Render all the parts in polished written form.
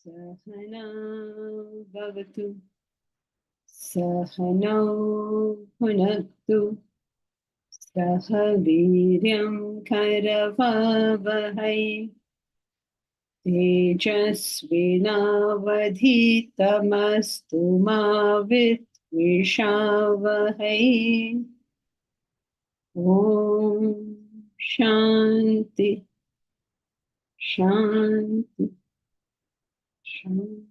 Sahana Bhavatu Sahano Bhunaktu Sahaviryam Karavavahai Tejasvinavadhitamastu ma Vidvishavahai. Om Shanti Shanti Shanti.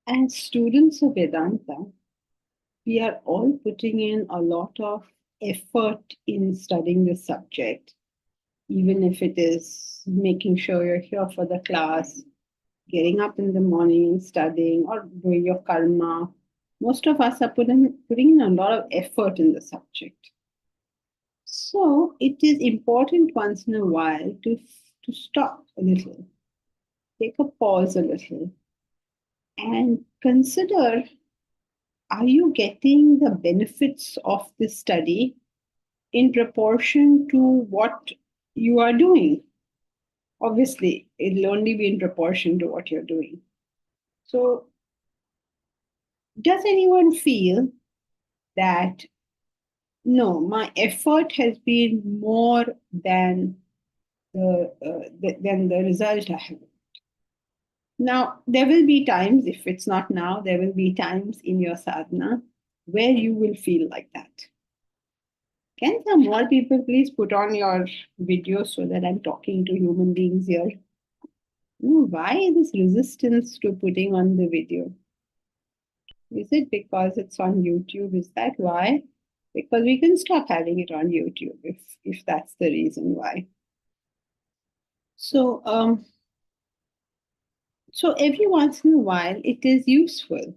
As students of Vedanta, we are all putting in a lot of effort in studying this subject, even if it is making sure you're here for the class, getting up in the morning, studying, or doing your karma. Most of us are putting in a lot of effort in the subject. So it is important once in a while to stop a little, take a pause a little, and consider, are you getting the benefits of this study in proportion to what you are doing? obviously, it'll only be in proportion to what you're doing. So, does anyone feel that no, my effort has been more than than the result I have? Now, there will be times, if it's not now, there will be times in your sadhana where you will feel like that. Can some more people please put on your video so that I'm talking to human beings here? Why this resistance to putting on the video? Is it because it's on YouTube? Is that why? Because we can stop having it on YouTube if that's the reason why. So so every once in a while it is useful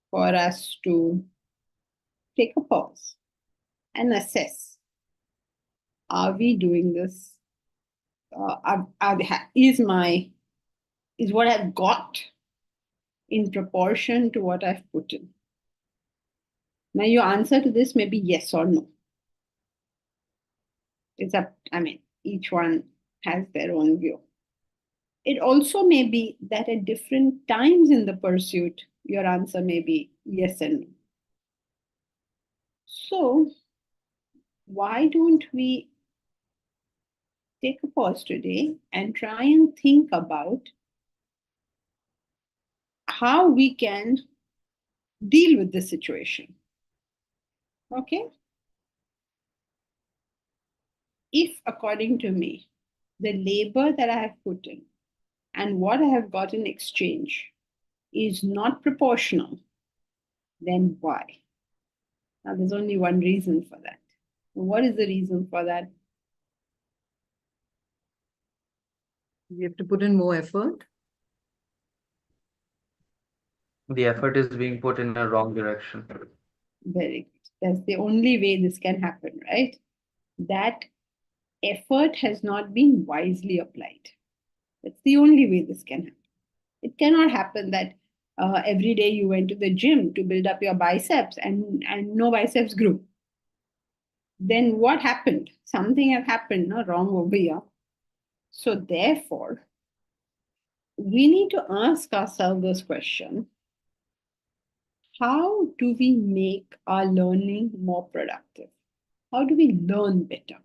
for us to take a pause and assess, are we doing this? Is what I've got in proportion to what I've put in? Now your answer to this may be yes or no. It's up, I mean, each one has their own view. It also may be that at different times in the pursuit, your answer may be yes and no. So why don't we take a pause today and try and think about how we can deal with this situation? Okay? If, according to me, the labor that I have put in and what I have got in exchange is not proportional, then why? Now, there's only one reason for that. What is the reason for that? We have to put in more effort. The effort is being put in a wrong direction. Very good. That's the only way this can happen, right? That effort has not been wisely applied. That's the only way this can happen. It cannot happen that every day you went to the gym to build up your biceps and no biceps grew. Then what happened? Something had happened, no, wrong over here. So therefore, we need to ask ourselves this question: how do we make our learning more productive? How do we learn better?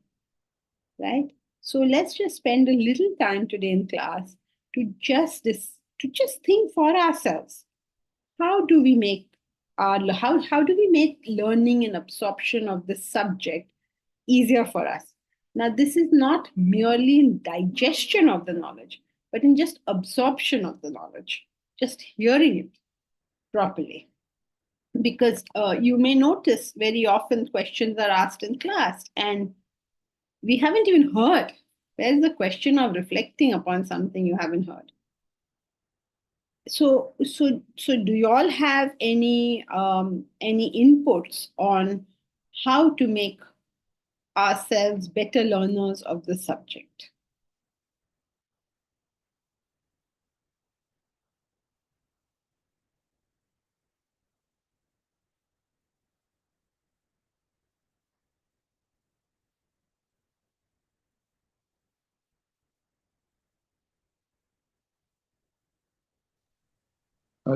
Right? So let's just spend a little time today in class to just think for ourselves. How do we make how do we make learning and absorption of the subject easier for us? Now, this is not merely in digestion of the knowledge, but in just absorption of the knowledge, just hearing it properly. Because you may notice very often questions are asked in class and we haven't even heard. Where's the question of reflecting upon something you haven't heard? So do you all have any inputs on how to make ourselves better learners of the subject?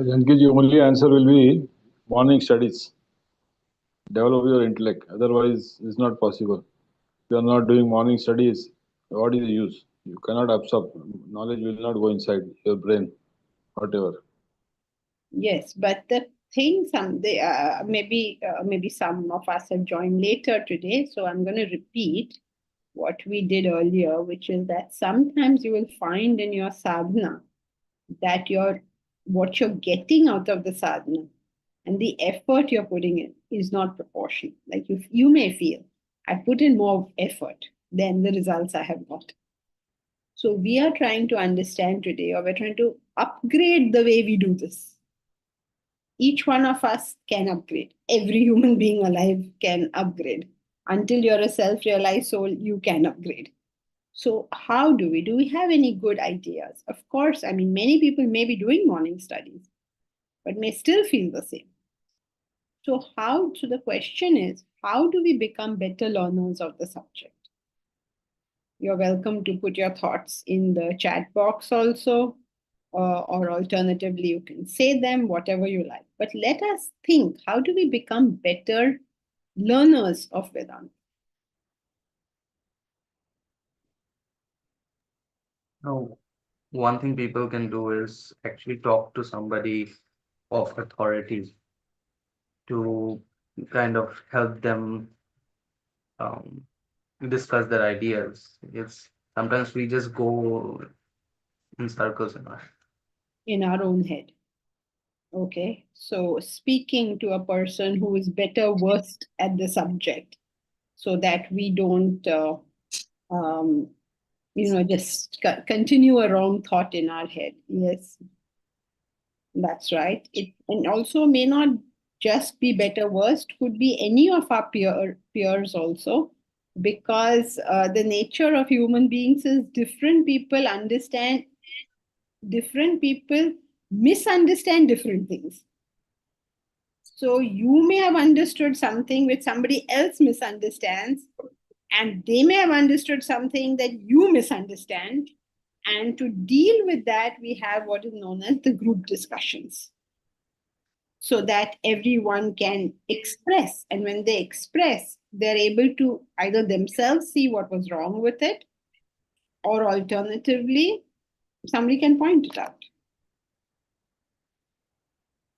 Janki, your only answer will be morning studies. Develop your intellect. Otherwise, it's not possible. If you are not doing morning studies, what is the use? You cannot absorb. Knowledge will not go inside your brain, whatever. Yes, but the thing, maybe some of us have joined later today, so I'm going to repeat what we did earlier, which is that sometimes you will find in your sadhana that what you're getting out of the sadhana and the effort you're putting in is not proportional. Like you may feel, I put in more effort than the results I have got. So we are trying to understand today, or we're trying to upgrade the way we do this. Each one of us can upgrade. Every human being alive can upgrade. Until you're a self-realized soul, you can upgrade. So how do we? Do we have any good ideas? Of course, I mean, many people may be doing morning studies, but may still feel the same. So the question is, how do we become better learners of the subject? You're welcome to put your thoughts in the chat box also, or alternatively, you can say them, whatever you like. But let us think, how do we become better learners of Vedanta? Now, one thing people can do is actually talk to somebody of authority to kind of help them um, discuss their ideas. It's sometimes we just go in circles in our In our own head. Okay, so speaking to a person who is better versed at the subject so that we don't, um, just continue a wrong thought in our head. Yes, that's right. And also may not just be better versed, could be any of our peers also, because the nature of human beings is different people understand, different people misunderstand different things. So you may have understood something which somebody else misunderstands, and they may have understood something that you misunderstand. And to deal with that, we have what is known as the group discussions, so that everyone can express. And when they express, they're able to either themselves see what was wrong with it, or alternatively, somebody can point it out.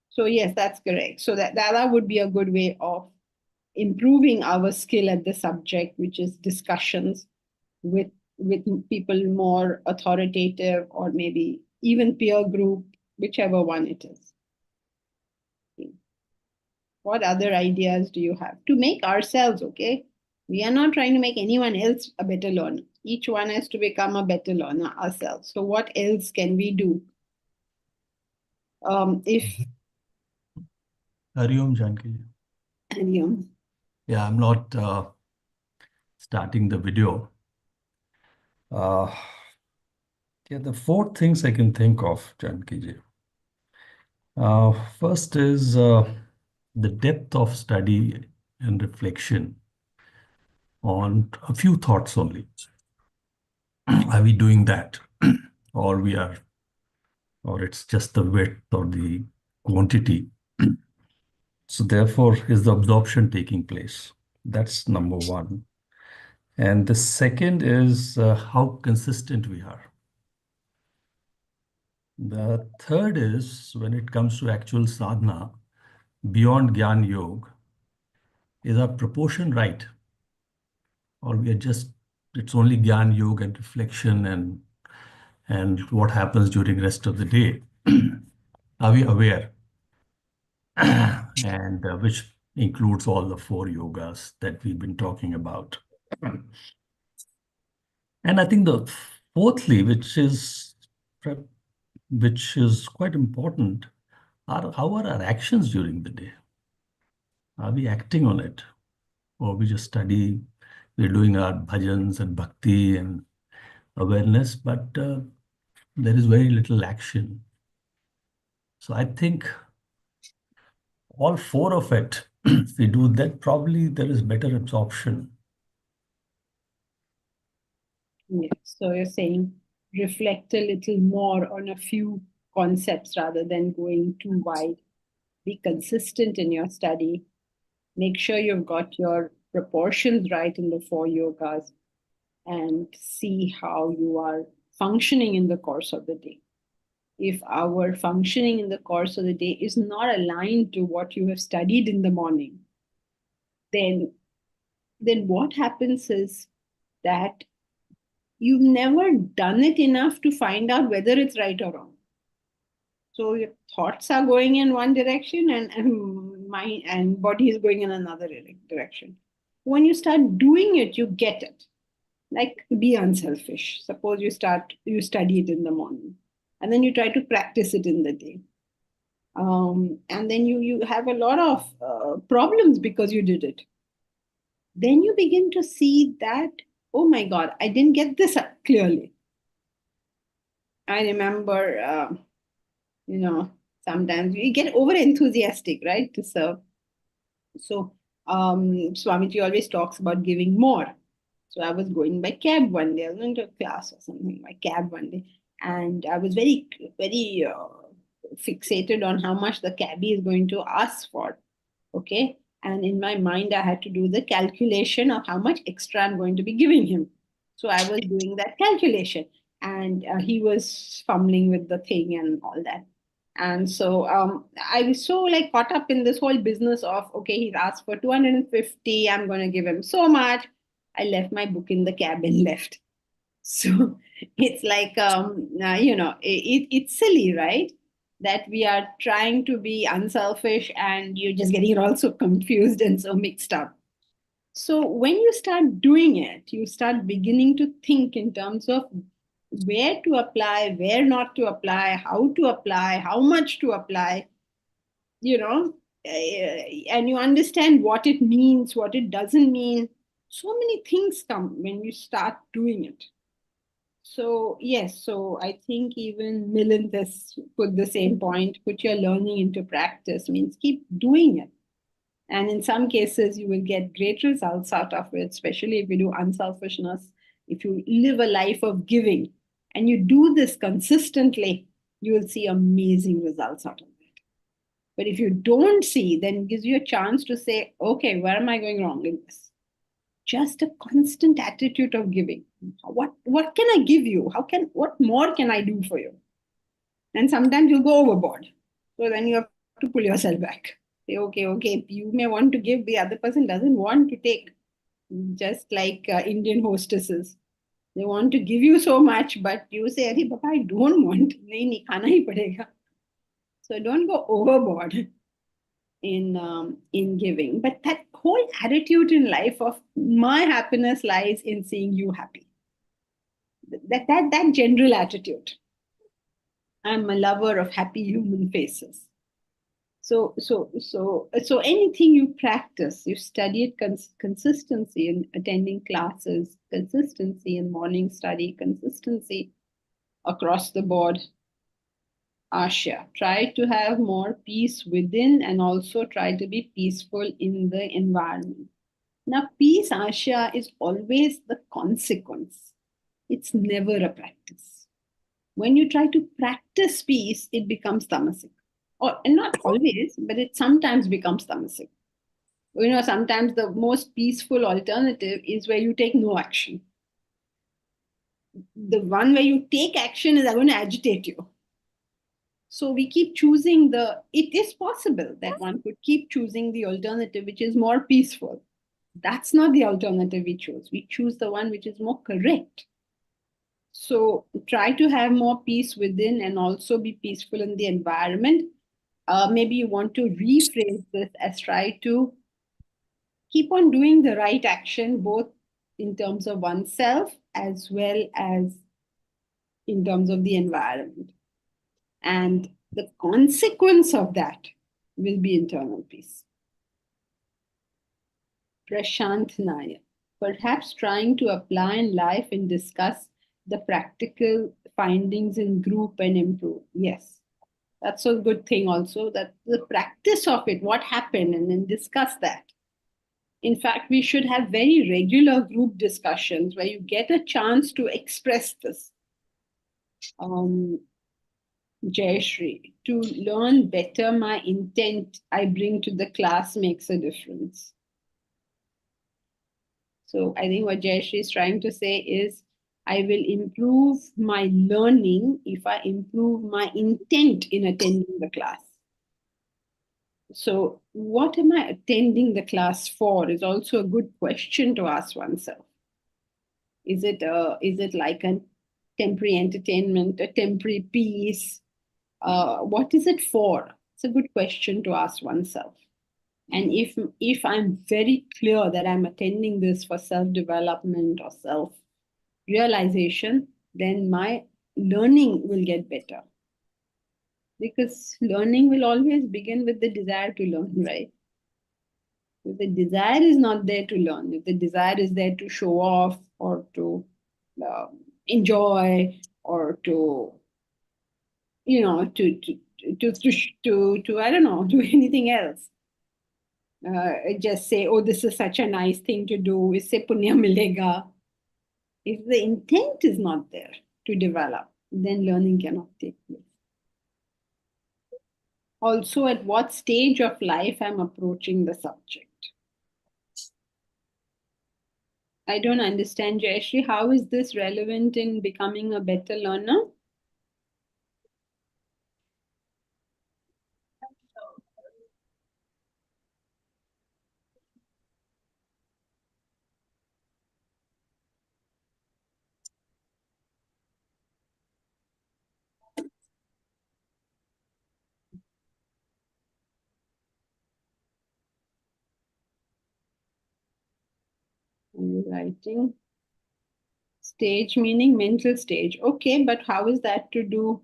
So yes, that's correct. So that would be a good way of improving our skill at the subject, which is discussions with people more authoritative, or maybe even peer group, whichever one it is. What other ideas do you have to make ourselves okay? We are not trying to make anyone else a better learner. Each one has to become a better learner ourselves. So what else can we do? If Hariom Janki. Hariom. Yeah, I'm not starting the video. Yeah, the four things I can think of, Janki ji. First is the depth of study and reflection on a few thoughts only. Are we doing that? or it's just the width or the quantity. So therefore, is the absorption taking place? That's number one. And the second is how consistent we are. The third is when it comes to actual sadhana, beyond Gyan Yoga, is our proportion right? Or we are just, it's only Gyan Yoga and reflection and what happens during the rest of the day? Are we aware? and which includes all the four yogas that we've been talking about. And I think the fourthly, which is quite important, are how are our actions during the day? Are we acting on it? Or we just study, we're doing our bhajans and bhakti and awareness, but there is very little action. So I think all four of it, if we do that, probably there is better absorption. Yes. So you're saying reflect a little more on a few concepts rather than going too wide. Be consistent in your study. Make sure you've got your proportions right in the four yogas, and see how you are functioning in the course of the day. If our functioning in the course of the day is not aligned to what you have studied in the morning, then what happens is that you've never done it enough to find out whether it's right or wrong. So your thoughts are going in one direction, and mind and body is going in another direction. When you start doing it, you get it. Like, be unselfish. Suppose you study it in the morning, and then you try to practice it in the day. And then you have a lot of problems because you did it. Then you begin to see that, oh my God, I didn't get this clearly. I remember, sometimes we get over enthusiastic, right, to serve. So Swamiji always talks about giving more. So I was going by cab one day. I was going to a class or something by cab one day, and I was very, very fixated on how much the cabbie is going to ask for. Okay, and in my mind, I had to do the calculation of how much extra I'm going to be giving him. So I was doing that calculation, and he was fumbling with the thing and all that. And so I was so like caught up in this whole business of, okay, he's asked for 250, I'm going to give him so much. I left my book in the cab and left. So it's like, it's silly, right? That we are trying to be unselfish and you're just getting it all so confused and so mixed up. So when you start doing it, you start beginning to think in terms of where to apply, where not to apply, how much to apply, and you understand what it means, what it doesn't mean. So many things come when you start doing it. So, yes, so I think even Milind has put the same point, put your learning into practice, means keep doing it. And in some cases, you will get great results out of it, especially if you do unselfishness. If you live a life of giving and you do this consistently, you will see amazing results out of it. But if you don't see, then it gives you a chance to say, okay, where am I going wrong in this? Just a constant attitude of giving. What can I give you? What more can I do for you? And sometimes you'll go overboard. So then you have to pull yourself back. Say, okay, you may want to give, the other person doesn't want to take. Just like Indian hostesses. They want to give you so much, but you say, Arey, Baba, I don't want. Nahi, khana hi padega. So don't go overboard in giving. But that whole attitude in life of my happiness lies in seeing you happy. That general attitude. I'm a lover of happy human faces. So anything you practice, you study it consistency in attending classes, consistency in morning study, consistency across the board. Asha, try to have more peace within and also try to be peaceful in the environment. Now, peace, Asha, is always the consequence. It's never a practice. When you try to practice peace, it becomes tamasic. And not always, but it sometimes becomes tamasic. Sometimes the most peaceful alternative is where you take no action. The one where you take action is going to agitate you. So we keep choosing it is possible that one could keep choosing the alternative, which is more peaceful. That's not the alternative we choose. We choose the one which is more correct. So try to have more peace within and also be peaceful in the environment. Maybe you want to rephrase this as try to keep on doing the right action, both in terms of oneself as well as in terms of the environment. And the consequence of that will be internal peace. Prashant Nayak, perhaps trying to apply in life and discuss the practical findings in group and improve. Yes, that's a good thing also, that the practice of it, what happened, and then discuss that. In fact, we should have very regular group discussions where you get a chance to express this. Jayashree, to learn better, my intent I bring to the class makes a difference. So I think what Jayashree is trying to say is, I will improve my learning if I improve my intent in attending the class. So what am I attending the class for is also a good question to ask oneself. Is it like a temporary entertainment, a temporary peace? What is it for? It's a good question to ask oneself. And if I'm very clear that I'm attending this for self-development or self-realization, then my learning will get better. Because learning will always begin with the desire to learn, right? If the desire is not there to learn, if the desire is there to show off or to enjoy or to I don't know, do anything else. Just say, oh, this is such a nice thing to do. Isse punya milega. If the intent is not there to develop, then learning cannot take place. Also, at what stage of life I'm approaching the subject. I don't understand, Jayashree. How is this relevant in becoming a better learner? Are you writing? Stage meaning mental stage. Okay, but how is that to do?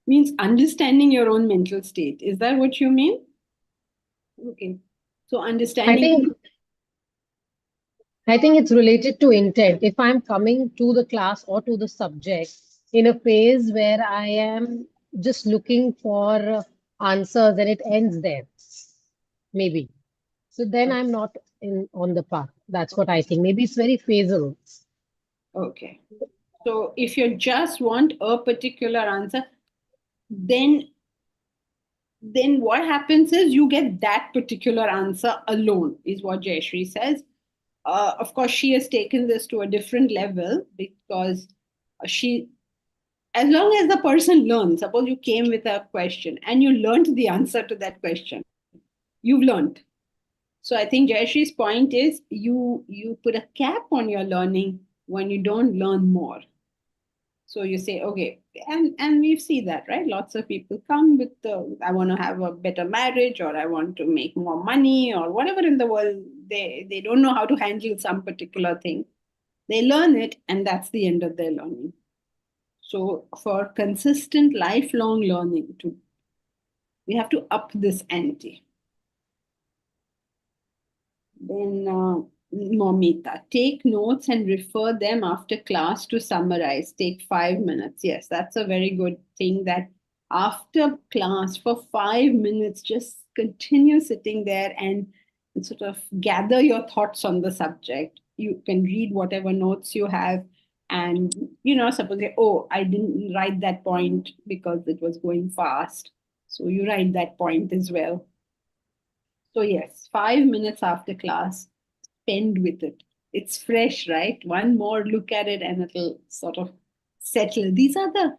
Means understanding your own mental state. Is that what you mean? Okay. So I understanding. think I think it's related to intent. If I'm coming to the class or to the subject in a phase where I am just looking for answers and it ends there, maybe. So then I'm not in on the path. That's what I think. Maybe it's very phasal. Okay. So if you just want a particular answer, then what happens is you get that particular answer alone, is what Jayashree says. Of course, she has taken this to a different level because she, as long as the person learns, suppose you came with a question and you learned the answer to that question, you've learned. So I think Jayashree's point is you put a cap on your learning when you don't learn more. So you say, okay, and we see that, right? Lots of people come with I want to have a better marriage, or I want to make more money, or whatever in the world. They don't know how to handle some particular thing. They learn it, and that's the end of their learning. So for consistent lifelong learning, we have to up this ante. Then Momita, take notes and refer them after class to summarize. Take 5 minutes. Yes, that's a very good thing, that after class for 5 minutes, just continue sitting there and sort of gather your thoughts on the subject. You can read whatever notes you have, and suppose, oh, I didn't write that point because it was going fast. So you write that point as well. So yes, 5 minutes after class, spend with it. It's fresh, right? One more look at it and it'll sort of settle. These are the,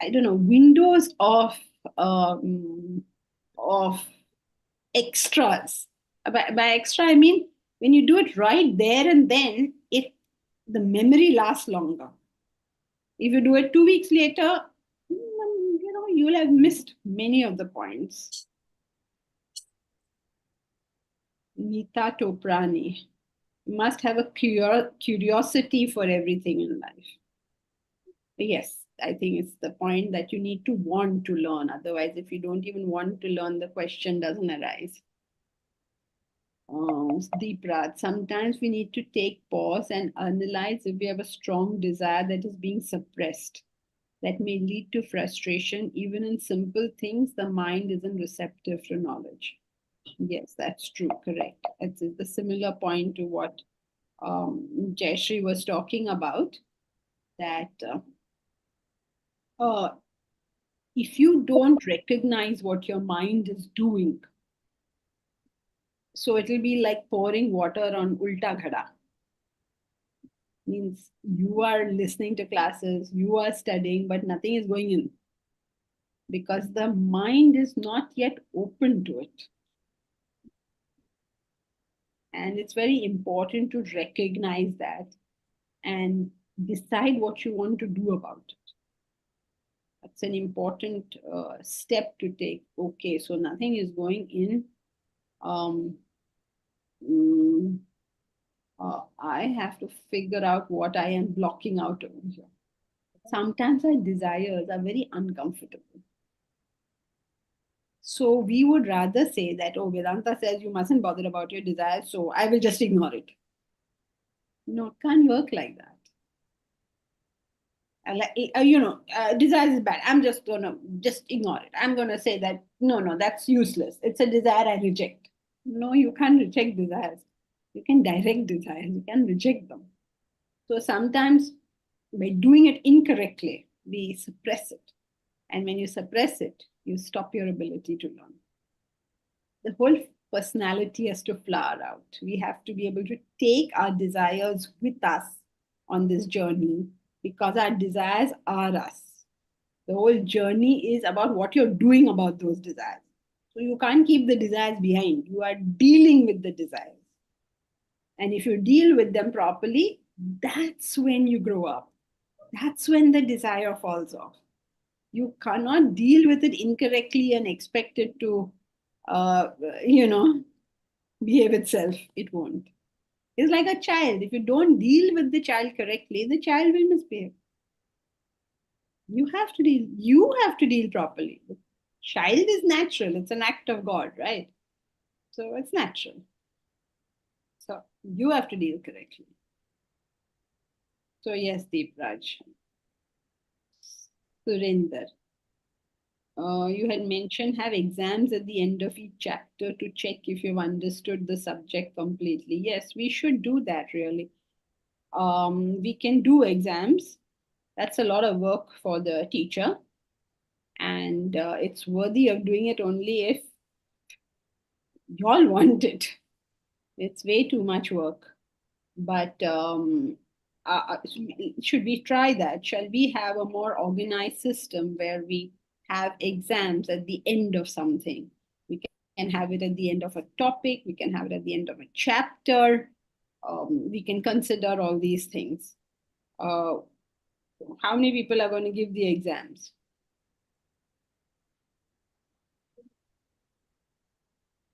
I don't know, windows of extras. By extra, I mean when you do it right there and then, the memory lasts longer. If you do it 2 weeks later, you'll have missed many of the points. Nita Toprani. You must have a curiosity for everything in life. Yes, I think it's the point that you need to want to learn. Otherwise, if you don't even want to learn, the question doesn't arise. Deep Raj, sometimes we need to take pause and analyze if we have a strong desire that is being suppressed. That may lead to frustration. Even in simple things, the mind isn't receptive to knowledge. Yes, that's true. Correct. It's the similar point to what Jayashree was talking about, that if you don't recognize what your mind is doing, so it'll be like pouring water on ulta ghada. Means you are listening to classes, you are studying, but nothing is going in because the mind is not yet open to it. And it's very important to recognize that and decide what you want to do about it. That's an important step to take. Okay, so nothing is going in. I have to figure out what I am blocking out over here. Sometimes our desires are very uncomfortable. So we would rather say that, oh, Vedanta says you mustn't bother about your desires, so I will just ignore it. No, it can't work like that. Desire is bad. I'm just gonna ignore it. I'm gonna say that no, that's useless. It's a desire I reject. No, you can't reject desires. You can direct desires. You can reject them. So sometimes by doing it incorrectly, we suppress it. And when you suppress it, you stop your ability to learn. The whole personality has to flower out. We have to be able to take our desires with us on this journey because our desires are us. The whole journey is about what you're doing about those desires. So you can't keep the desires behind. You are dealing with the desires. And if you deal with them properly, that's when you grow up. That's when the desire falls off. You cannot deal with it incorrectly and expect it to, uh, you know, behave itself. It won't. It's like a child. If you don't deal with the child correctly, the child will misbehave. You have to deal. You have to deal properly. The child is natural. It's an act of God, right? So it's natural. So you have to deal correctly. So yes, Deep Raj. Surinder. You had mentioned have exams at the end of each chapter to check if you've understood the subject completely. Yes, we should do that really. We can do exams. That's a lot of work for the teacher. And it's worthy of doing it only if you all want it. It's way too much work. But should we try that? Shall we have a more organized system where we have exams at the end of something? We can have it at the end of a topic, we can have it at the end of a chapter. We can consider all these things. How many people are going to give the exams?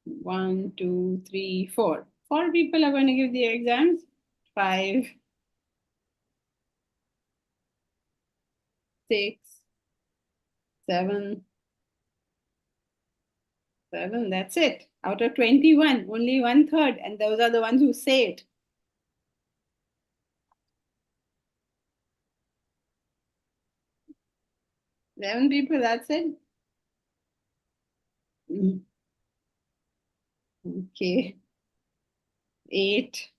One, two, three, four. 4 people are going to give the exams. 5, 6, 7. That's it. Out of 21, only 1/3. And those are the ones who say it. Seven people, that's it. Okay. 8.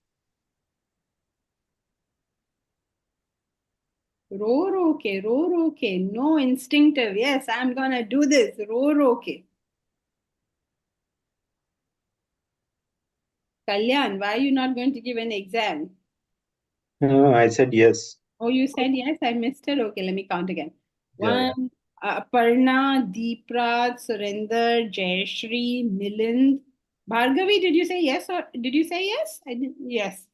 Roar, okay. No instinctive. Yes, I'm gonna do this. Roar, okay. Kalyan, why are you not going to give an exam? No, I said yes. Oh, you said yes, I missed it. Okay, let me count again. Yeah. 1, Aparna, Deepraj, Surinder, Jayashri, Milind. Bhargavi, did you say yes or did you say yes? I didn't. Yes.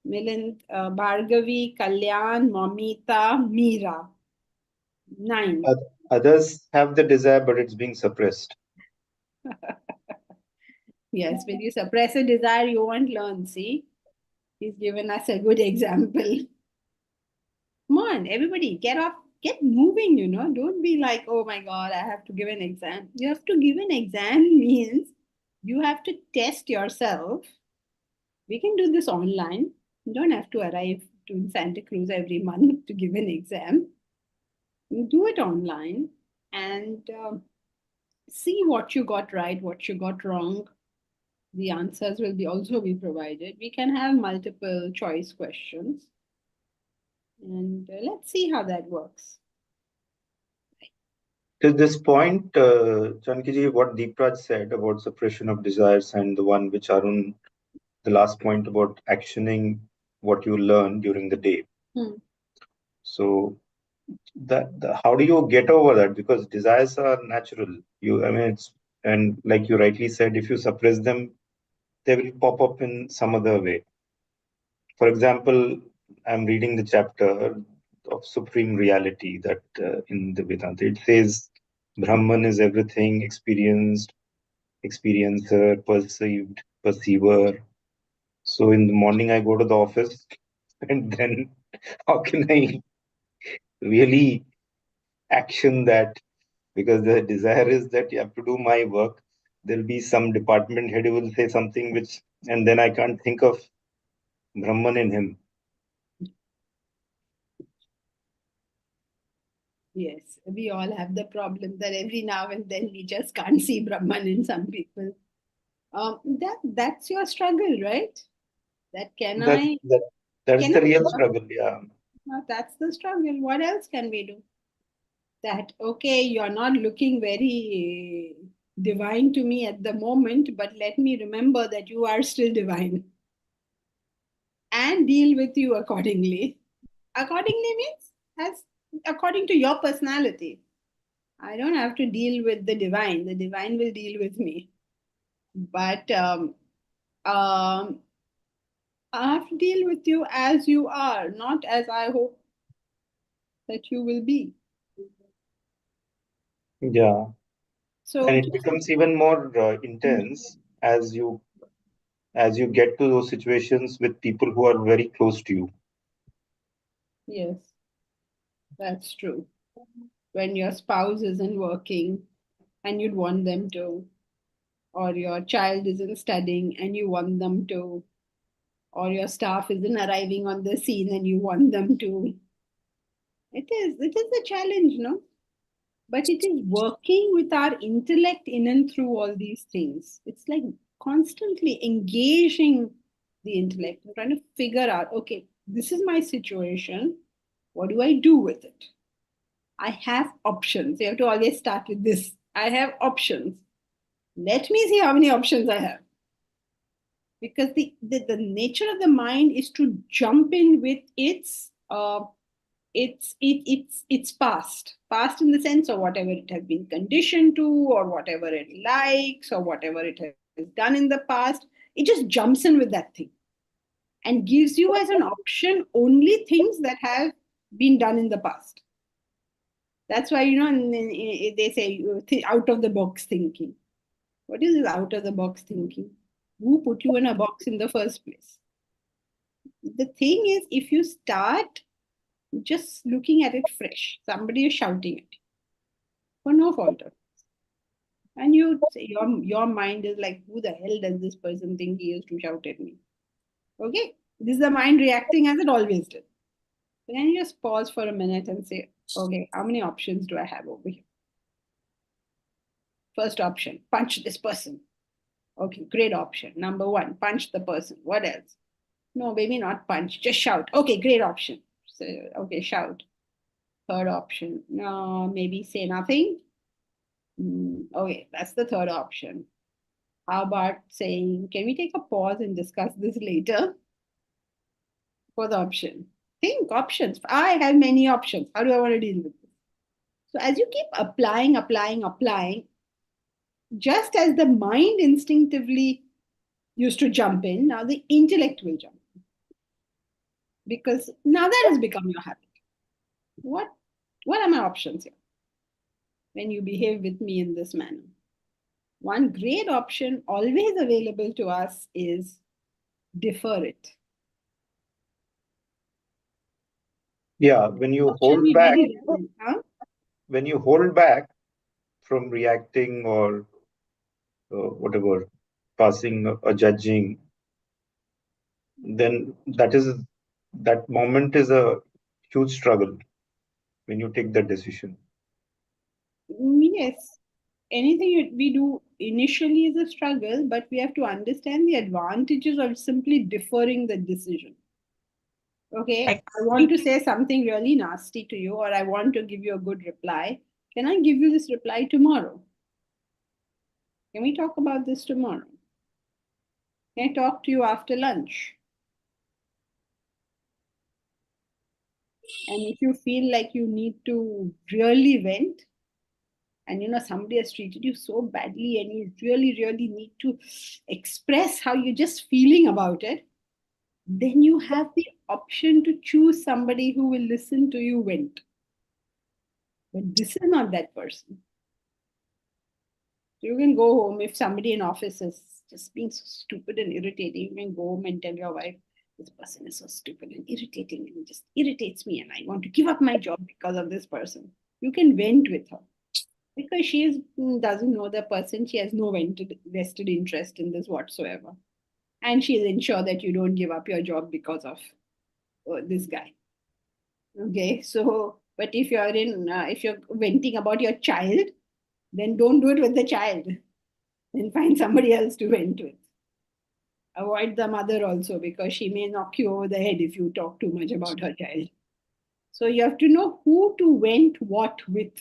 Milind, Bhargavi, Kalyan, Momita, Meera. 9. Others have the desire, but it's being suppressed. Yes, when you suppress a desire, you won't learn. See, he's given us a good example. Come on, everybody, get off, get moving, Don't be like, oh my God, I have to give an exam. You have to give an exam means you have to test yourself. We can do this online. You don't have to arrive to Santa Cruz every month to give an exam. You do it online and see what you got right, what you got wrong. The answers will also be provided. We can have multiple choice questions. And let's see how that works. To this point, Janakiji, what Deepraj said about suppression of desires and the one which Arun, the last point about actioning what you learn during the day. So how do you get over that? Because desires are natural. And like you rightly said, if you suppress them, they will pop up in some other way. For example, I'm reading the chapter of supreme reality that in the Vedanta, it says Brahman is everything experienced, experiencer, perceived, perceiver. So in the morning, I go to the office, and then how can I really action that? Because the desire is that you have to do my work. There'll be some department head who will say something and then I can't think of Brahman in him. Yes, we all have the problem that every now and then we just can't see Brahman in some people. That's your struggle, right? That That's the Cannot real work. struggle. Yeah. Now, that's the struggle. What else can we do? That, okay, you're not looking very divine to me at the moment, but let me remember that you are still divine and deal with you accordingly. Accordingly means as according to your personality. I don't have to deal with the divine will deal with me. But I have to deal with you as you are, not as I hope that you will be. Yeah. So And it becomes even more intense as you get to those situations with people who are very close to you. yes, that's true. When your spouse isn't working and you'd want them to, or your child isn't studying and you want them to, or your staff isn't arriving on the scene and you want them to. It is a challenge, no? But it is working with our intellect in and through all these things. It's like constantly engaging the intellect and trying to figure out, okay, this is my situation. What do I do with it? I have options. You have to always start with this. I have options. Let me see how many options I have. Because the nature of the mind is to jump in with it's past in the sense of whatever it has been conditioned to, or whatever it likes, or whatever it has done in the past. It just jumps in with that thing and gives you as an option only things that have been done in the past. That's why, they say out of the box thinking. What is this out of the box thinking? Who put you in a box in the first place? The thing is, if you start just looking at it fresh, somebody is shouting at you for no fault of it. And you say your mind is like, who the hell does this person think he is to shout at me? Okay, this is the mind reacting as it always did. Then you just pause for a minute and say, okay, how many options do I have over here? First option, punch this person. Okay, great option. Number one, punch the person. What else? No, maybe not punch, just shout. Okay, great option. So, okay, shout. Third option, no, maybe say nothing. Okay, that's the third option. How about saying, can we take a pause and discuss this later? Fourth option, think options. I have many options. How do I want to deal with this? So as you keep applying, just as the mind instinctively used to jump in, now the intellect will jump in. Because now that has become your habit. What are my options here when you behave with me in this manner? One great option always available to us is defer it. Yeah, when you hold back, when you hold back from reacting or whatever, passing or judging, then that moment is a huge struggle when you take that decision. Yes, anything we do initially is a struggle, but we have to understand the advantages of simply deferring the decision. Okay, I want to say something really nasty to you, or I want to give you a good reply. Can I give you this reply tomorrow? Can we talk about this tomorrow? Can I talk to you after lunch? And if you feel like you need to really vent, and somebody has treated you so badly, and you really, really need to express how you're just feeling about it, then you have the option to choose somebody who will listen to you vent. But this is not that person. You can go home if somebody in office is just being so stupid and irritating. You can go home and tell your wife, this person is so stupid and irritating and just irritates me, and I want to give up my job because of this person. You can vent with her because she doesn't know the person. She has no vested interest in this whatsoever. And she is ensure that you don't give up your job because of this guy. Okay, so, but if you're venting about your child, then don't do it with the child. Then find somebody else to vent with. Avoid the mother also, because she may knock you over the head if you talk too much about her child. So you have to know who to vent what with.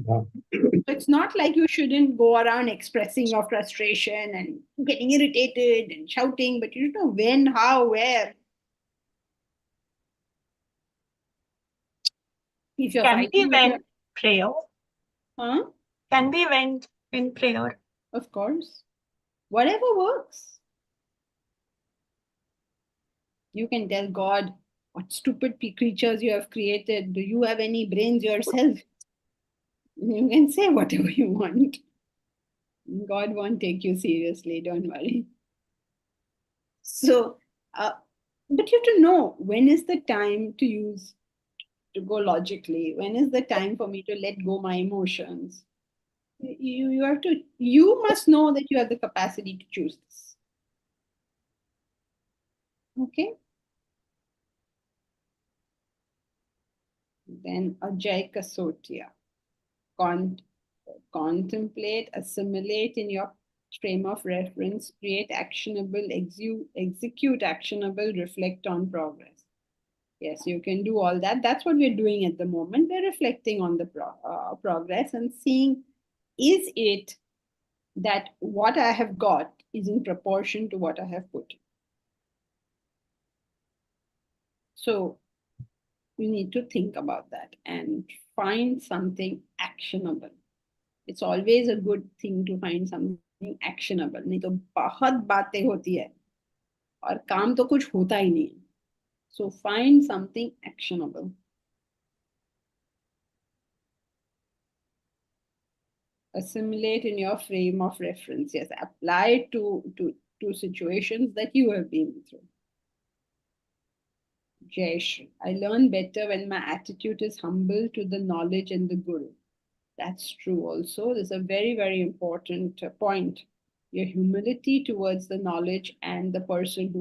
So it's not like you shouldn't go around expressing your frustration and getting irritated and shouting, but you don't know when, how, where. If you're Can we fighting with your, vent prayer? huh? Can we vent in prayer? Of course. Whatever works. You can tell God, what stupid creatures you have created. Do you have any brains yourself? You can say whatever you want. God won't take you seriously, don't worry. So, but you have to know when is the time to go logically, when is the time for me to let go my emotions. You must know that you have the capacity to choose this. Okay. Then Ajay Kasotia. Contemplate, assimilate in your frame of reference, create actionable, execute actionable, reflect on progress. Yes, you can do all that. That's what we're doing at the moment. We're reflecting on the progress and seeing, is it that what I have got is in proportion to what I have put. So you need to think about that and find something actionable. It's always a good thing to find something actionable. नहीं तो बहुत बातें होती है और काम तो कुछ होता ही नहीं. So find something actionable. Assimilate in your frame of reference. Yes, apply to situations that you have been through. Jayesh, I learn better when my attitude is humble to the knowledge and the Guru. That's true also. This is a very, very important point. Your humility towards the knowledge and the person,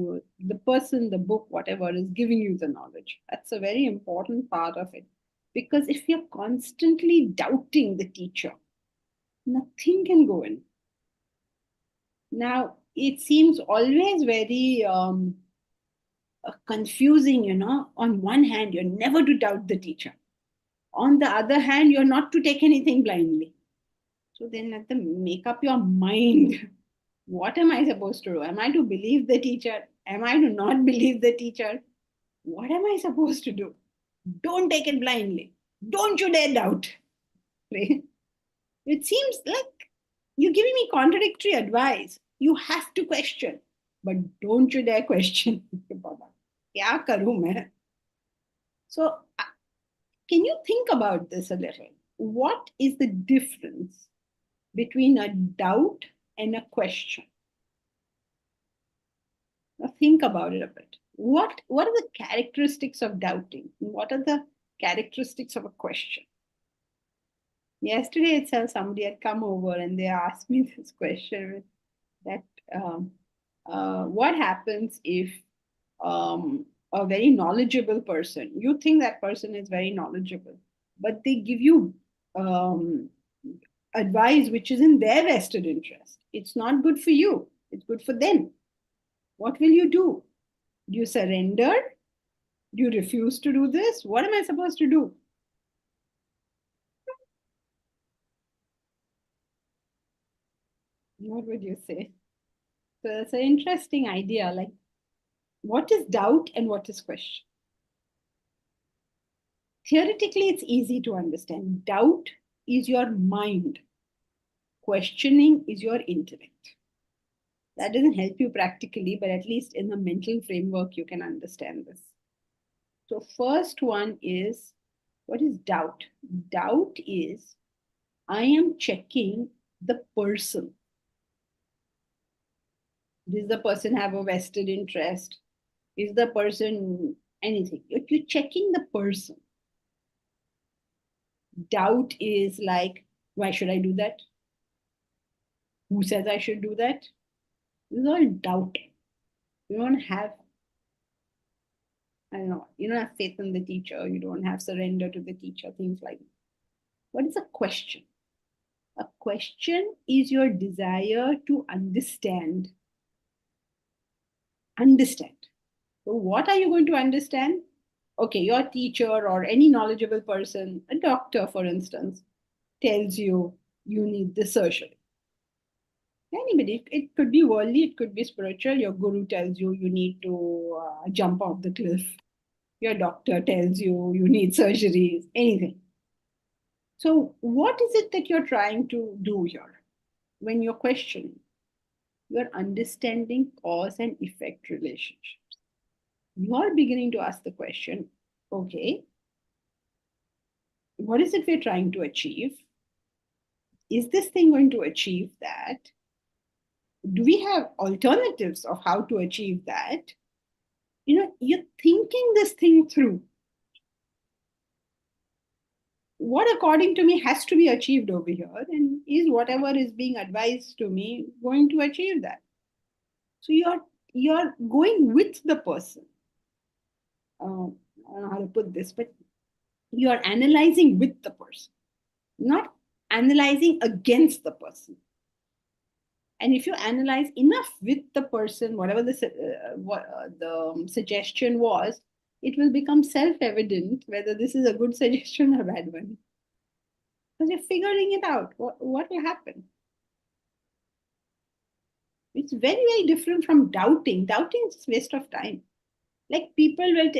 the book, whatever is giving you the knowledge. That's a very important part of it. Because if you're constantly doubting the teacher, nothing can go in. Now, it seems always very confusing, On one hand, you're never to doubt the teacher. On the other hand, you're not to take anything blindly. So then let them make up your mind. What am I supposed to do? Am I to believe the teacher? Am I to not believe the teacher? What am I supposed to do? Don't take it blindly. Don't you dare doubt. Right? It seems like you're giving me contradictory advice. You have to question, but don't you dare question. Kya karu main? So, can you think about this a little? What is the difference between a doubt and a question? Now think about it a bit. What are the characteristics of doubting? What are the characteristics of a question? Yesterday itself, somebody had come over and they asked me this question that what happens if a very knowledgeable person, you think that person is very knowledgeable, but they give you advice which is in their vested interest. It's not good for you. It's good for them. What will you do? Do you surrender? Do you refuse to do this? What am I supposed to do? What would you say? So it's an interesting idea. Like, what is doubt and what is question? Theoretically, it's easy to understand. Doubt is your mind. Questioning is your intellect. That doesn't help you practically, but at least in the mental framework, you can understand this. So first one is, what is doubt? Doubt is, I am checking the person. Does the person have a vested interest? Is the person anything? If you're checking the person, doubt is like, why should I do that? Who says I should do that? This is all doubt. You don't have, I don't know, you don't have faith in the teacher, you don't have surrender to the teacher, things like that. What is a question? A question is your desire to understand understand. So what are you going to understand? Okay, your teacher or any knowledgeable person, a doctor, for instance, tells you you need this surgery. Anybody, it could be worldly, it could be spiritual. Your guru tells you you need to jump off the cliff. Your doctor tells you you need surgeries, anything. So, what is it that you're trying to do here when you're questioning? You're understanding cause and effect relationships. You are beginning to ask the question, okay, what is it we're trying to achieve? Is this thing going to achieve that? Do we have alternatives of how to achieve that? You're thinking this thing through. What according to me has to be achieved over here, and is whatever is being advised to me going to achieve that? So you're going with the person. I don't know how to put this, but you're analyzing with the person, not analyzing against the person. And if you analyze enough with the person, whatever the suggestion was, it will become self-evident whether this is a good suggestion or a bad one. Because you're figuring it out. What will happen? It's very, very different from doubting. Doubting is a waste of time. Like people will,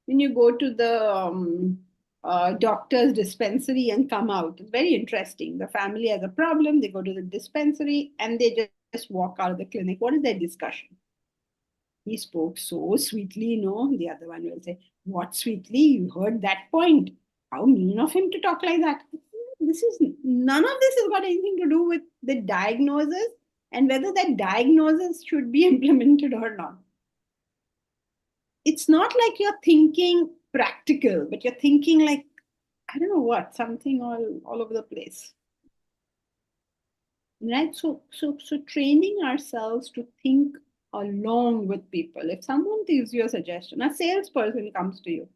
when you go to the doctor's dispensary and come out, it's very interesting. The family has a problem, they go to the dispensary and they just walk out of the clinic. What is their discussion? He spoke so sweetly, the other one will say, what sweetly? You heard that point. How mean of him to talk like that. None of this has got anything to do with the diagnosis and whether that diagnosis should be implemented or not. It's not like you're thinking practical, but you're thinking like, I don't know what, something all over the place. Right? So training ourselves to think along with people. If someone gives you a suggestion, a salesperson comes to you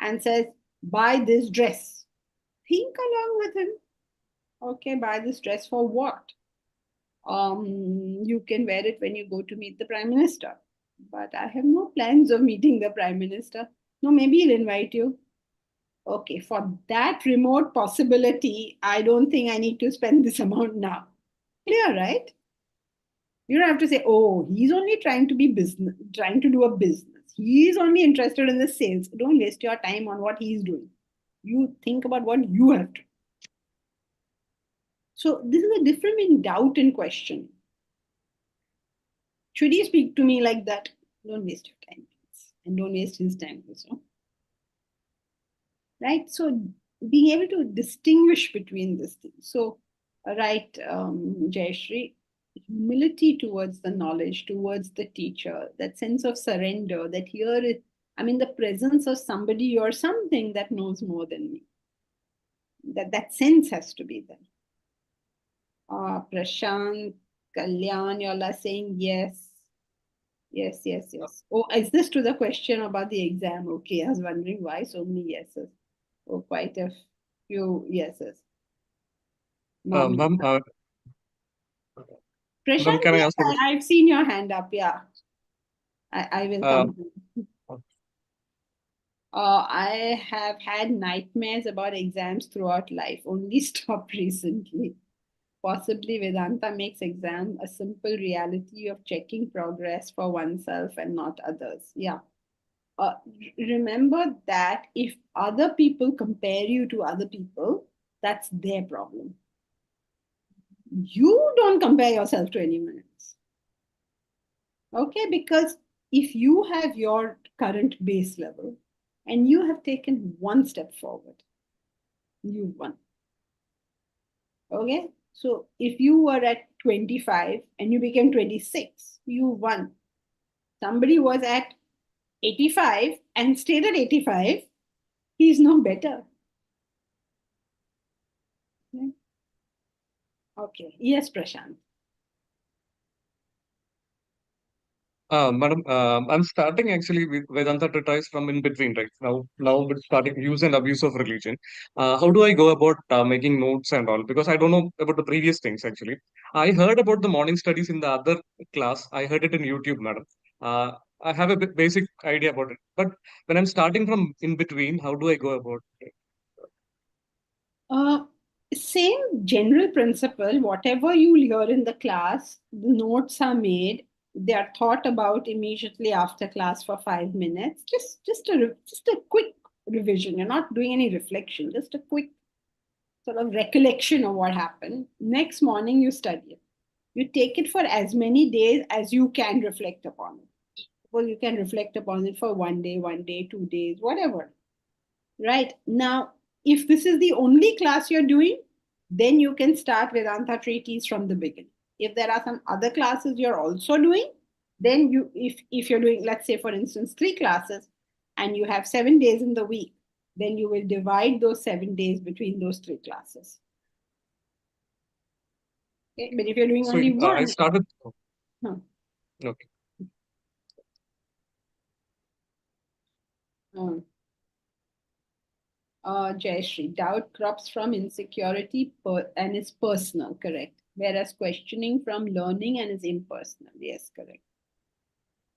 and says, buy this dress, think along with him. Okay, buy this dress for what? You can wear it when you go to meet the Prime Minister. But I have no plans of meeting the Prime Minister. No, maybe he'll invite you. Okay, for that remote possibility, I don't think I need to spend this amount now. Clear, right? You don't have to say, oh, he's only trying to do a business. He's only interested in the sales. Don't waste your time on what he's doing. You think about what you have to. So this is a difference in doubt and question. Should he speak to me like that? Don't waste your time, please. And don't waste his time also. Right? So being able to distinguish between these things. So, right, Jayashree, humility towards the knowledge, towards the teacher, that sense of surrender, that I'm in the presence of somebody or something that knows more than me. That sense has to be there. Prashant, Kalyan, you all are saying yes. Yes. Oh, is this to the question about the exam? Okay, I was wondering why so many yeses. Oh, quite a few yeses. Ma'am, Prashant, can I yes, ask you? I've seen your hand up. Yeah, I will come. I have had nightmares about exams throughout life. Only stopped recently. Possibly Vedanta makes exam a simple reality of checking progress for oneself and not others. Yeah. Remember that if other people compare you to other people, that's their problem. You don't compare yourself to anyone else. Okay, because if you have your current base level and you have taken one step forward, you won. Okay, so if you were at 25 and you became 26, you won. Somebody was at 85 and stayed at 85, he's no better. Okay, yes, Prashant. Madam, I'm starting actually with Vedanta Treatise from in between, right? Now we're starting use and abuse of religion. How do I go about making notes and all? Because I don't know about the previous things actually. I heard about the morning studies in the other class. I heard it in YouTube, madam. I have a basic idea about it. But when I'm starting from in between, how do I go about it? Same general principle. Whatever you hear in the class, the notes are made. They are thought about immediately after class for 5 minutes. Just a quick revision. You're not doing any reflection. Just a quick sort of recollection of what happened. Next morning, you study it. You take it for as many days as you can reflect upon it. Well, you can reflect upon it for 1 day, 2 days, whatever. Right. Now, if this is the only class you're doing, then you can start Vedanta Treatise from the beginning. If there are some other classes you're also doing, then if you're doing, let's say, for instance, 3 classes and you have 7 days in the week, then you will divide those 7 days between those 3 classes. Okay? But if you're doing So only I one, started. huh. Okay. Jayashree, doubt crops from insecurity and is personal, correct? Whereas questioning from learning and is impersonal. Yes, correct.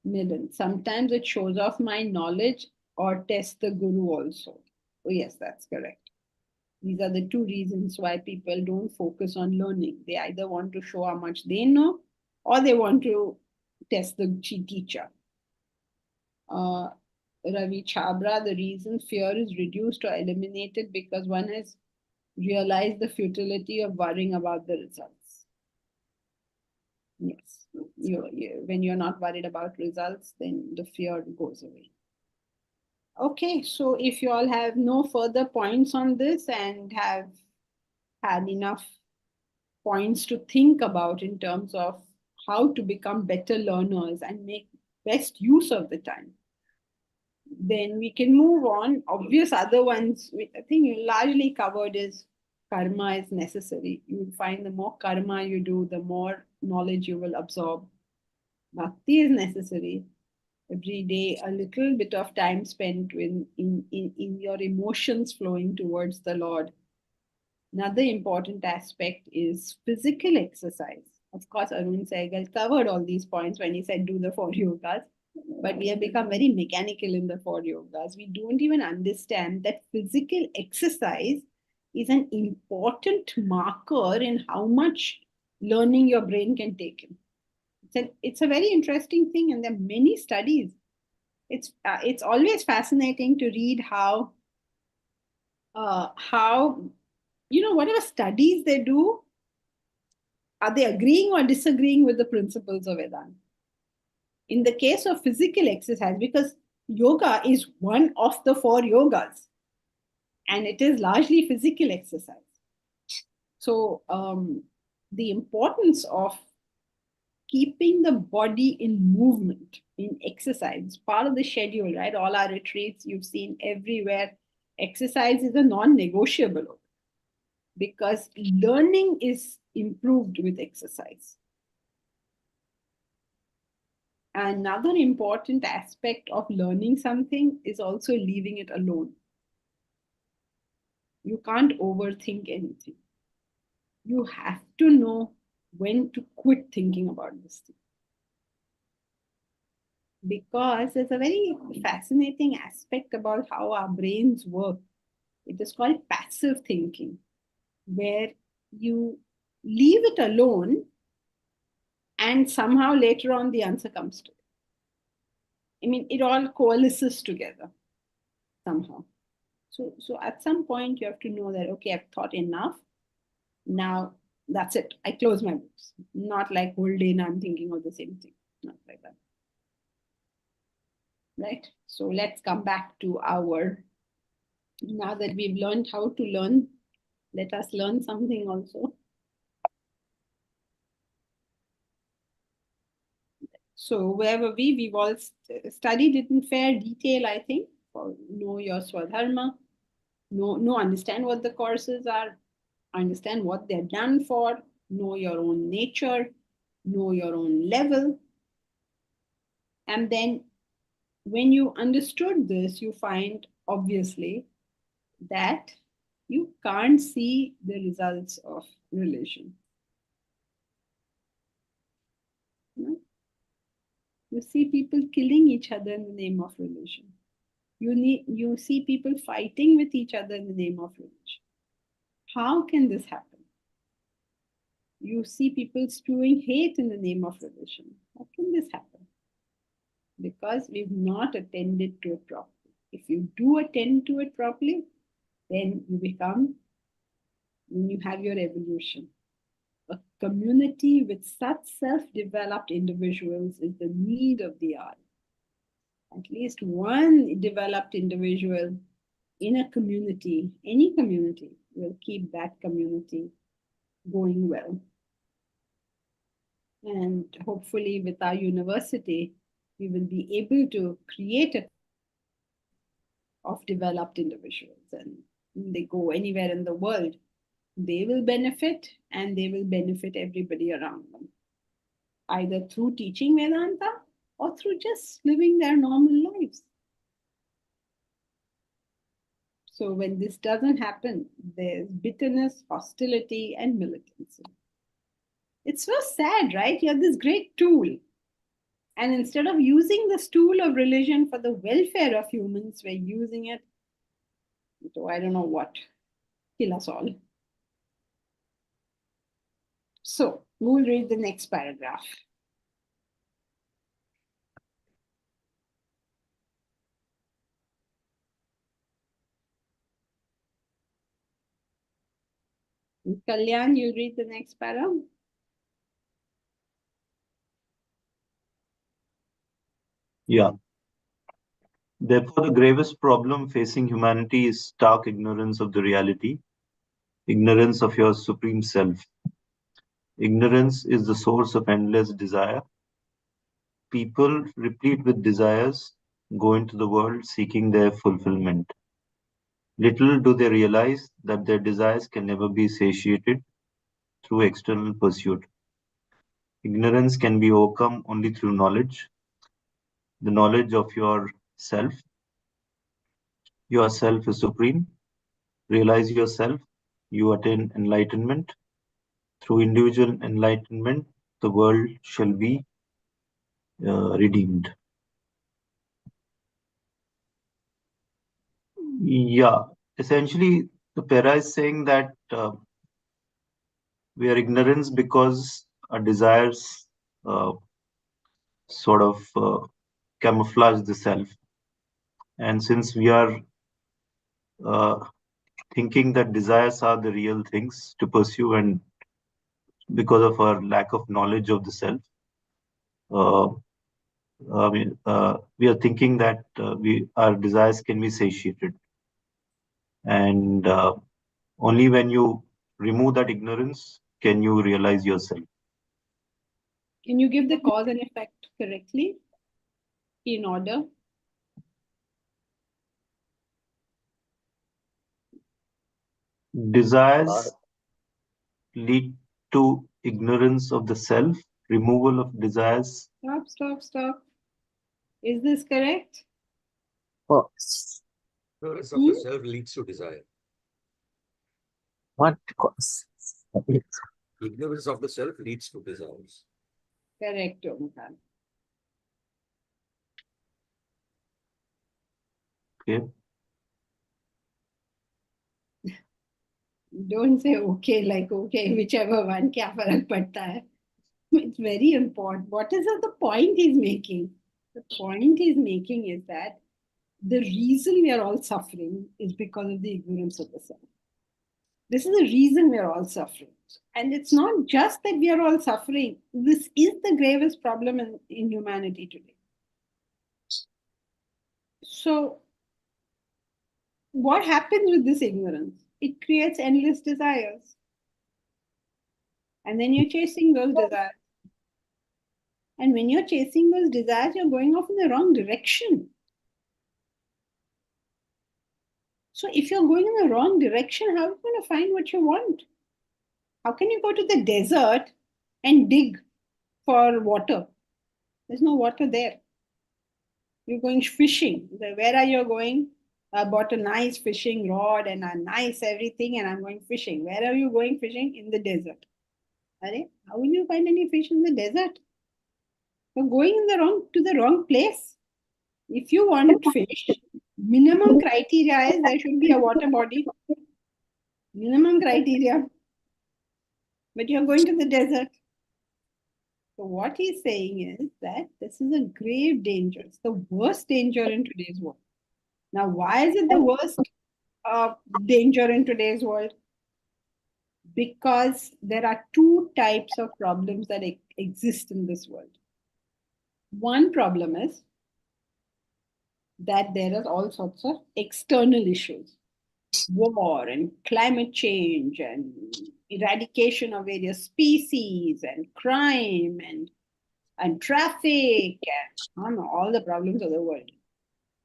Midden, sometimes it shows off my knowledge or test the guru also. Oh, yes, that's correct. These are the 2 reasons why people don't focus on learning. They either want to show how much they know or they want to test the teacher. Ravi Chabra, the reason fear is reduced or eliminated because one has realized the futility of worrying about the results. Yes, when you're not worried about results, then the fear goes away. Okay, so if you all have no further points on this and have had enough points to think about in terms of how to become better learners and make best use of the time, then we can move on. Obvious other ones, I think you largely covered is karma is necessary. You will find the more karma you do, the more knowledge you will absorb. Bhakti is necessary. Every day, a little bit of time spent in your emotions flowing towards the Lord. Another important aspect is physical exercise. Of course, Arun Sehgal covered all these points when he said do the 4 yogas, but we have become very mechanical in the 4 yogas. We don't even understand that physical exercise is an important marker in how much learning your brain can take in. It's a very interesting thing, and there are many studies. It's always fascinating to read how whatever studies they do, are they agreeing or disagreeing with the principles of Vedanta? In the case of physical exercise, because yoga is one of the 4 yogas, and it is largely physical exercise. So the importance of keeping the body in movement, in exercise, part of the schedule, right? All our retreats, you've seen everywhere, exercise is a non-negotiable because learning is improved with exercise. Another important aspect of learning something is also leaving it alone. You can't overthink anything. You have to know when to quit thinking about this thing. Because there's a very fascinating aspect about how our brains work. It is called passive thinking, where you leave it alone and somehow later on the answer comes to it. I mean, it all coalesces together somehow. So at some point you have to know that, okay, I've thought enough. Now that's it. I close my books. Not like whole day now I'm thinking of the same thing. Not like that. Right? So let's come back to now that we've learned how to learn, let us learn something also. So where were we? We've all studied it in fair detail, I think, for know your Swadharma, understand what the courses are, understand what they're done for, know your own nature, know your own level. And then when you understood this, you find obviously that you can't see the results of religion. You see people killing each other in the name of religion. You see people fighting with each other in the name of religion. How can this happen? You see people spewing hate in the name of religion. How can this happen? Because we've not attended to it properly. If you do attend to it properly, then you have your evolution. A community with such self-developed individuals is the need of the hour. At least one developed individual in a community, any community, will keep that community going well. And hopefully with our university, we will be able to create a of developed individuals, and they go anywhere in the world, they will benefit and they will benefit everybody around them, either through teaching Vedanta or through just living their normal lives. So when this doesn't happen, there's bitterness, hostility, and militancy. It's so sad, right? You have this great tool. And instead of using this tool of religion for the welfare of humans, we're using it to, I don't know what, kill us all. So we'll read the next paragraph. Kalyan, you'll read the next paragraph. Yeah. Therefore, the gravest problem facing humanity is stark ignorance of the reality, ignorance of your supreme self. Ignorance is the source of endless desire. People, replete with desires, go into the world seeking their fulfillment. Little do they realize that their desires can never be satiated through external pursuit. Ignorance can be overcome only through knowledge, the knowledge of yourself. Yourself is supreme. Realize yourself, you attain enlightenment. Through individual enlightenment, the world shall be redeemed. Yeah, essentially, the para is saying that we are ignorance because our desires sort of camouflage the self. And since we are thinking that desires are the real things to pursue, and because of our lack of knowledge of the self, we are thinking that our desires can be satiated. And only when you remove that ignorance can you realize yourself. Can you give the cause and effect correctly in order? Desires lead to ignorance of the self, removal of desires. Stop. Is this correct? Cause. Ignorance of the self leads to desire. What cause? Ignorance of the self leads to desires. Correct, Omkar. Okay. Don't say okay, like okay, whichever one, kya farak padta hai. It's very important. What is the point he's making? The point he's making is that the reason we are all suffering is because of the ignorance of the self. This is the reason we are all suffering. And it's not just that we are all suffering. This is the gravest problem in humanity today. So, what happens with this ignorance? It creates endless desires. And then you're chasing those desires. And when you're chasing those desires, you're going off in the wrong direction. So if you're going in the wrong direction, how are you going to find what you want? How can you go to the desert and dig for water? There's no water there. You're going fishing. Where are you going? I bought a nice fishing rod and a nice everything, and I'm going fishing. Where are you going fishing? In the desert. How will you find any fish in the desert? You're going in the wrong place. If you want fish, minimum criteria is there should be a water body. Minimum criteria. But you're going to the desert. So what he's saying is that this is a grave danger. It's the worst danger in today's world. Now, why is it the worst danger in today's world? Because there are two types of problems that exist in this world. One problem is that there are all sorts of external issues, war and climate change and eradication of various species and crime and traffic and all the problems of the world.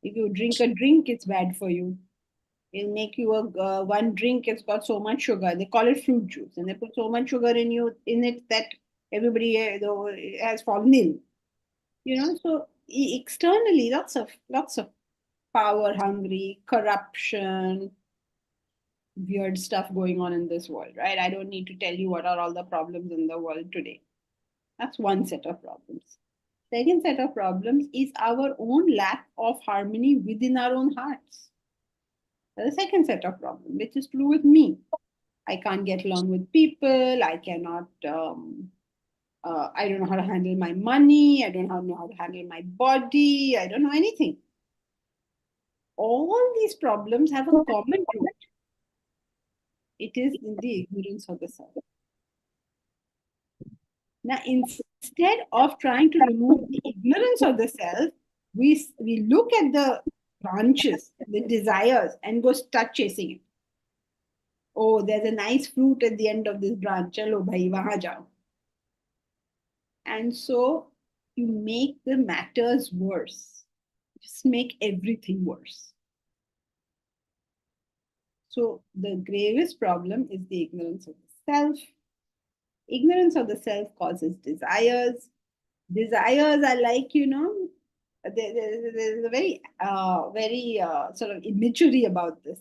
If you drink a drink, it's bad for you. It'll make you one drink. It's got so much sugar. They call it fruit juice, and they put so much sugar in it that everybody has fallen ill. So externally, lots of power hungry, corruption, weird stuff going on in this world, right? I don't need to tell you what are all the problems in the world today. That's one set of problems. Second set of problems is our own lack of harmony within our own hearts. The second set of problems, which is to do with me. I can't get along with people. I cannot, I don't know how to handle my money. I don't know how to handle my body. I don't know anything. All these problems have a common root. It is in the ignorance of the self. Now, instead of trying to remove the ignorance of the self, we look at the branches, the desires, and go start chasing it. Oh, there's a nice fruit at the end of this branch. Chalo bhai, wahan jao. And so you make the matters worse. Just make everything worse. So the gravest problem is the ignorance of the self. Ignorance of the self causes desires. Desires are like, there's a very sort of imagery about this,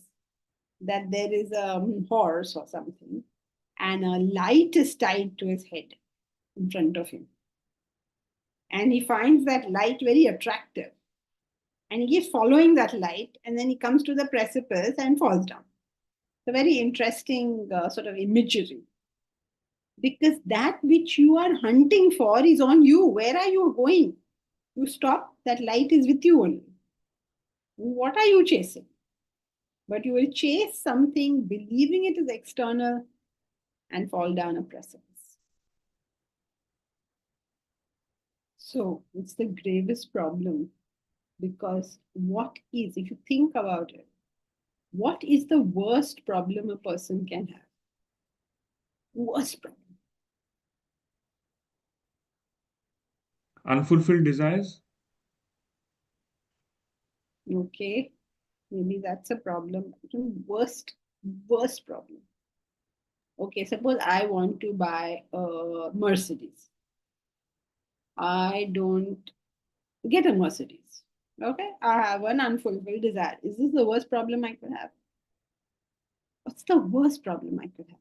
that there is a horse or something, and a light is tied to his head in front of him. And he finds that light very attractive. And he keeps following that light, and then he comes to the precipice and falls down. It's a very interesting sort of imagery. Because that which you are hunting for is on you. Where are you going? You stop, that light is with you only. What are you chasing? But you will chase something, believing it is external, and fall down a precipice. So it's the gravest problem, because if you think about it, what is the worst problem a person can have? Worst problem. Unfulfilled desires? Okay, maybe that's a problem. Worst problem. Okay, suppose I want to buy a Mercedes. I don't get a Mercedes. Okay, I have an unfulfilled desire. Is this the worst problem I could have? What's the worst problem I could have?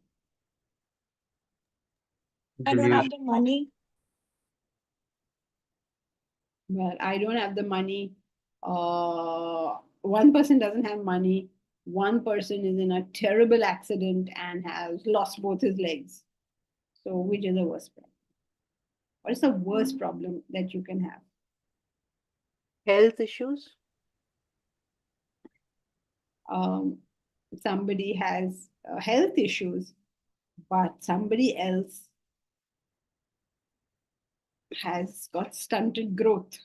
I don't have the money. Well, I don't have the money. One person doesn't have money. One person is in a terrible accident and has lost both his legs. So which is the worst problem? What is the worst problem that you can have? Health issues? Somebody has health issues, but somebody else has got stunted growth.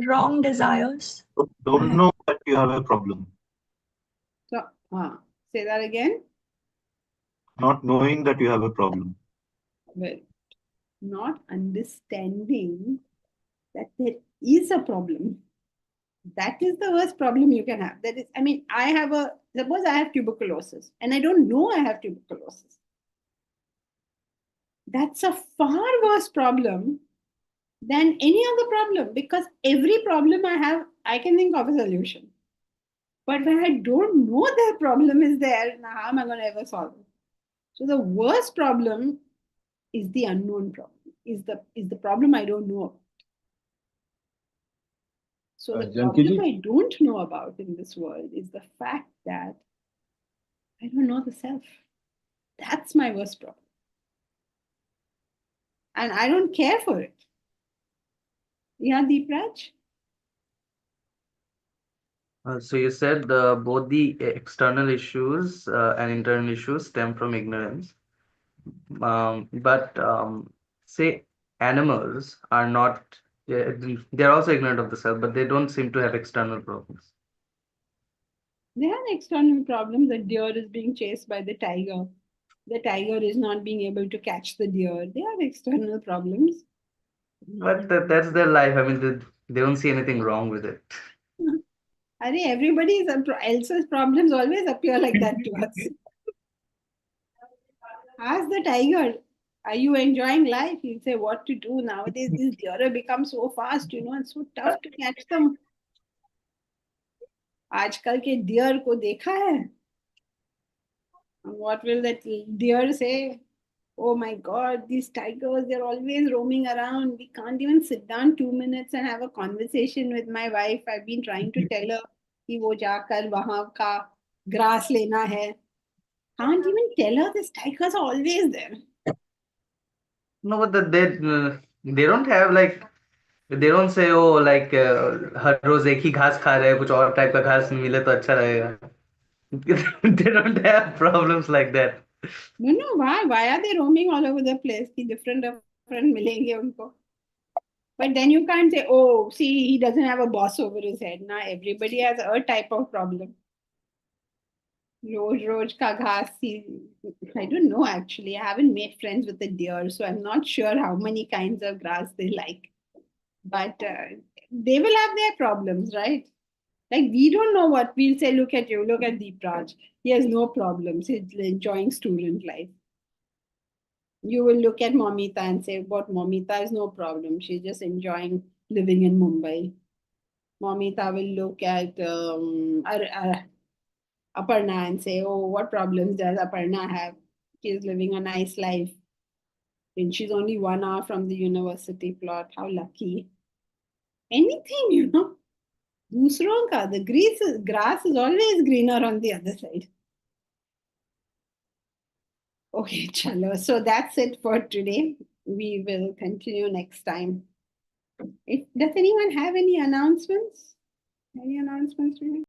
Wrong desires. Don't know that you have a problem. So, say that again. Not knowing that you have a problem. Well, not understanding that there is a problem. That is the worst problem you can have. That is, suppose I have tuberculosis and I don't know I have tuberculosis. That's a far worse problem than any other problem, because every problem I have, I can think of a solution. But when I don't know that problem is there, now how am I going to ever solve it? So the worst problem is the unknown problem. is the problem I don't know about. So the Janki problem ji? I don't know about in this world is the fact that I don't know the self. That's my worst problem. And I don't care for it. Yeah, Deepraj? So you said both the external issues and internal issues stem from ignorance. But say animals are not, they're also ignorant of the self, but they don't seem to have external problems. They have external problems. The deer is being chased by the tiger. The tiger is not being able to catch the deer. They have external problems. But that's their life. I mean, they don't see anything wrong with it. Everybody else's problems always appear like that to us. Ask the tiger, are you enjoying life? He'll say what to do. Nowadays, these deer become so fast, it's so tough to catch them. आजकल के deer को देखा है? What will that deer say? Oh my God, these tigers, they're always roaming around. We can't even sit down 2 minutes and have a conversation with my wife. I've been trying to tell her कि वो जाकर वहाँ का grass लेना है. Can't even tell her these tigers are always there. No, but they don't have like, they don't say, oh, like हर रोज एक ही घास खा रहे हैं, कुछ और टाइप का घास मिले तो अच्छा रहेगा. They don't have problems like that. No, why are they roaming all over the place? कि different मिलेंगे उनको. But then you can't say, oh, see, he doesn't have a boss over his head. Now everybody has a type of problem. Roj ka ghas. I don't know actually. I haven't made friends with the deer, so I'm not sure how many kinds of grass they like. But they will have their problems, right? Like we don't know what we'll say. Look at you, look at Deepraj. He has no problems. He's enjoying student life. You will look at Momita and say, "What Momita has no problem. She's just enjoying living in Mumbai." Momita will look at Aparna and say, "Oh, what problems does Aparna have? She's living a nice life. And she's only 1 hour from the university plot. How lucky." Anything, दूसरों का, the grass is always greener on the other side. Okay, chalo. So that's it for today. We will continue next time. Does anyone have any announcements? Any announcements?